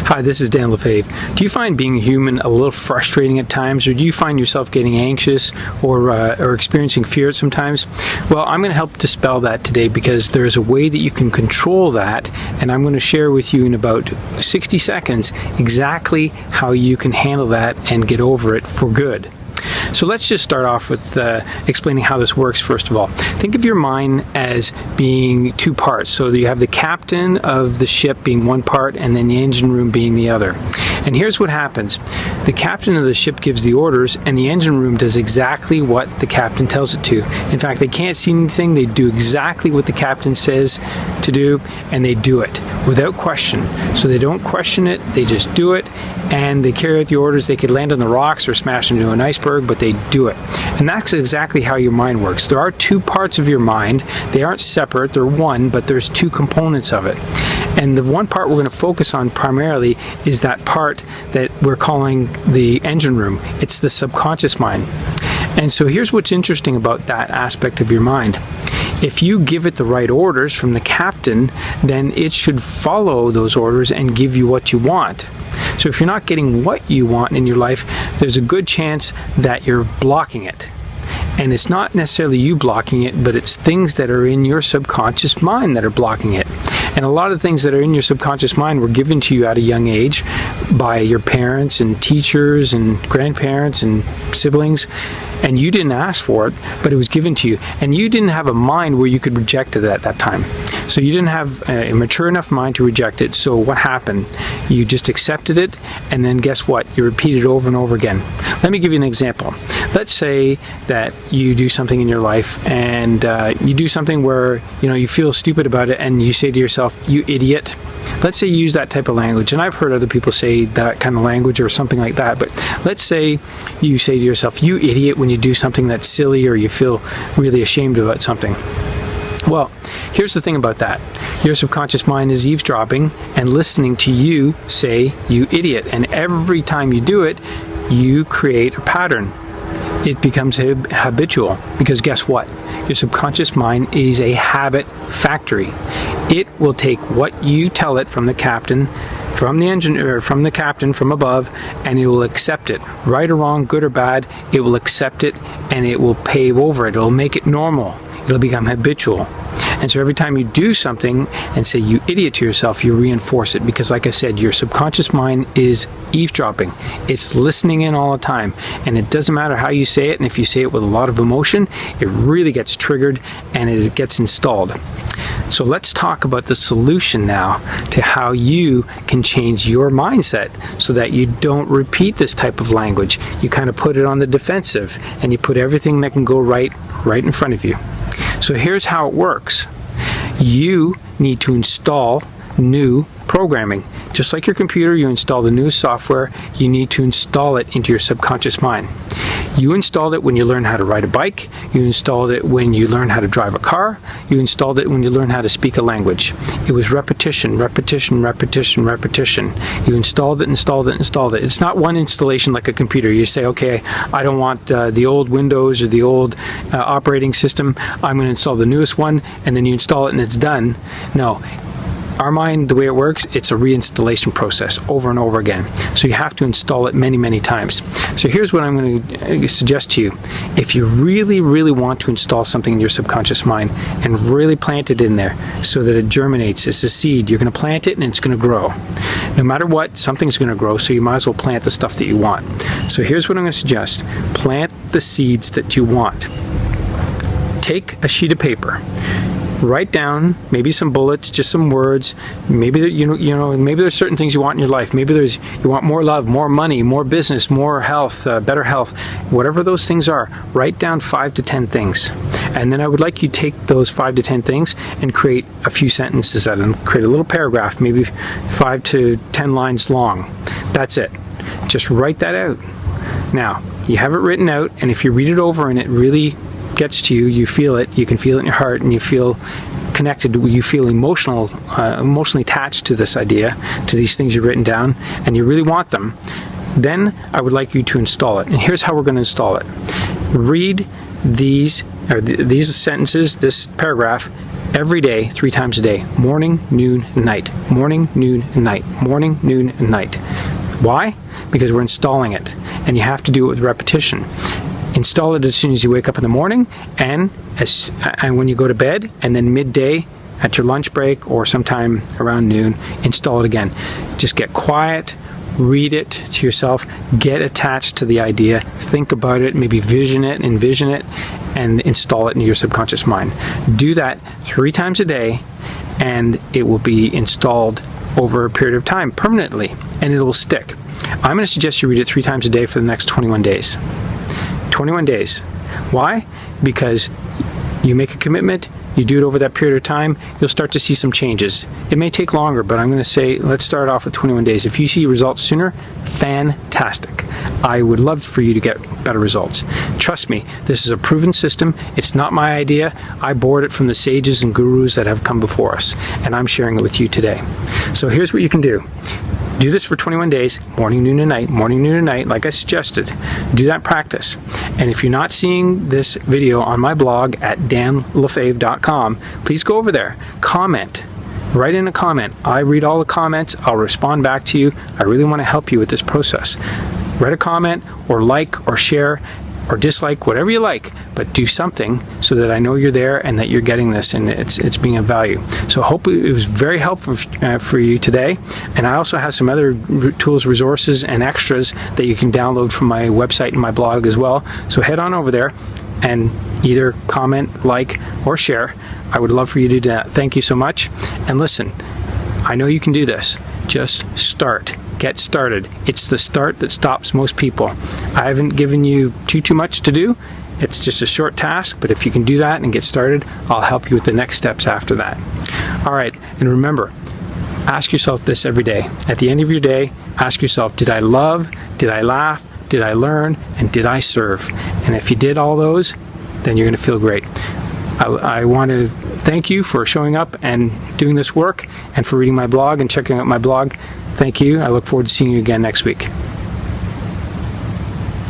Hi, this is Dan Lefebvre. Do you find being human a little frustrating at times, or do you find yourself getting anxious or experiencing fear sometimes? Well, I'm going to help dispel that today because there's a way that you can control that, and I'm going to share with you in about 60 seconds exactly how you can handle that and get over it for good. So let's just start off with explaining how this works first of all. Think of your mind as being two parts. So you have the captain of the ship being one part and then the engine room being the other. And here's what happens. The captain of the ship gives the orders and the engine room does exactly what the captain tells it to. In fact, they can't see anything. They do exactly what the captain says to do, and they do it without question. So they don't question it, they just do it, and they carry out the orders. They could land on the rocks or smash into an iceberg, but they do it. And that's exactly how your mind works. There are two parts of your mind. They aren't separate, they're one, but there's two components of it. And the one part we're going to focus on primarily is that part that we're calling the engine room. It's the subconscious mind. And so here's what's interesting about that aspect of your mind. If you give it the right orders from the captain, then it should follow those orders and give you what you want. So if you're not getting what you want in your life, there's a good chance that you're blocking it. And it's not necessarily you blocking it, but it's things that are in your subconscious mind that are blocking it. And a lot of things that are in your subconscious mind were given to you at a young age by your parents and teachers and grandparents and siblings, and you didn't ask for it, but it was given to you. And you didn't have a mind where you could reject it at that time. So you didn't have a mature enough mind to reject it. So what happened? You just accepted it, and then guess what? You repeat it over and over again. Let me give you an example. Let's say that you do something in your life, and you do something where you feel stupid about it, and you say to yourself, "You idiot." Let's say you use that type of language, and I've heard other people say that kind of language or something like that, but let's say you say to yourself, "You idiot," when you do something that's silly or you feel really ashamed about something. Well, here's the thing about that. Your subconscious mind is eavesdropping and listening to you say, "You idiot." And every time you do it, you create a pattern. It becomes habitual, because guess what? Your subconscious mind is a habit factory. It will take what you tell it from the captain, from the engineer, from the captain from above, and it will accept it. Right or wrong, good or bad, it will accept it, and it will pave over it. It will make it normal. It'll become habitual. And so every time you do something and say "you idiot" to yourself, you reinforce it, because like I said, your subconscious mind is eavesdropping. It's listening in all the time, and it doesn't matter how you say it, and if you say it with a lot of emotion, it really gets triggered and it gets installed. So let's talk about the solution now to how you can change your mindset so that you don't repeat this type of language. You kind of put it on the defensive, and you put everything that can go right in front of you. So here's how it works. You need to install new programming. Just like your computer, you install the newest software, you need to install it into your subconscious mind. You installed it when you learned how to ride a bike, you installed it when you learned how to drive a car, you installed it when you learned how to speak a language. It was repetition, repetition, repetition, repetition. You installed it, installed it, installed it. It's not one installation like a computer. You say, okay, I don't want the old Windows or the old operating system. I'm going to install the newest one, and then you install it and it's done. No. Our mind, the way it works, it's a reinstallation process over and over again. So you have to install it many, many times. So here's what I'm going to suggest to you. If you really, really want to install something in your subconscious mind and really plant it in there so that it germinates, it's a seed, you're going to plant it and it's going to grow. No matter what, something's going to grow, so you might as well plant the stuff that you want. So here's what I'm going to suggest. Plant the seeds that you want. Take a sheet of paper. Write down maybe some bullets, just some words. Maybe maybe there's certain things you want in your life. Maybe you want more love, more money, more business, more health, better health. Whatever those things are, write down 5 to 10 things. And then I would like you to take those 5 to 10 things and create a few sentences out of them. Create a little paragraph, maybe 5 to 10 lines long. That's it. Just write that out. Now, you have it written out, and if you read it over and it really gets to you, you feel it, you can feel it in your heart, and you feel connected, you feel emotionally attached to this idea, to these things you've written down, and you really want them, then I would like you to install it. And here's how we're going to install it. Read these sentences, this paragraph, every day, 3 times a day, morning, noon, and night, morning, noon, and night, morning, noon, and night. Why? Because we're installing it, and you have to do it with repetition. Install it as soon as you wake up in the morning, and when you go to bed, and then midday at your lunch break or sometime around noon, install it again. Just get quiet, read it to yourself, get attached to the idea, think about it, maybe envision it, and install it into your subconscious mind. Do that 3 times a day, and it will be installed over a period of time permanently, and it will stick. I'm going to suggest you read it 3 times a day for the next 21 days. 21 days. Why? Because you make a commitment, you do it over that period of time, you'll start to see some changes. It may take longer, but I'm going to say let's start off with 21 days. If you see results sooner, fantastic. I would love for you to get better results. Trust me, this is a proven system. It's not my idea. I borrowed it from the sages and gurus that have come before us, and I'm sharing it with you today. So here's what you can do. Do this for 21 days, morning, noon, and night, morning, noon, and night, like I suggested. Do that practice. And if you're not seeing this video on my blog at danlefebvre.com, please go over there, comment, write in a comment. I read all the comments. I'll respond back to you. I really want to help you with this process. Write a comment, or like, or share, or dislike, whatever you like, but do something so that I know you're there and that you're getting this and it's being of value. So I hope it was very helpful for you today. And I also have some other tools, resources, and extras that you can download from my website and my blog as well. So head on over there and either comment, like, or share. I would love for you to do that. Thank you so much. And listen, I know you can do this. Just start. Get started. It's the start that stops most people. I haven't given you too much to do. It's just a short task, but if you can do that and get started, I'll help you with the next steps after that. All right, and remember, ask yourself this every day. At the end of your day, ask yourself, did I love, did I laugh, did I learn, and did I serve? And if you did all those, then you're going to feel great. I want to thank you for showing up and doing this work, and for reading my blog and checking out my blog. Thank you. I look forward to seeing you again next week.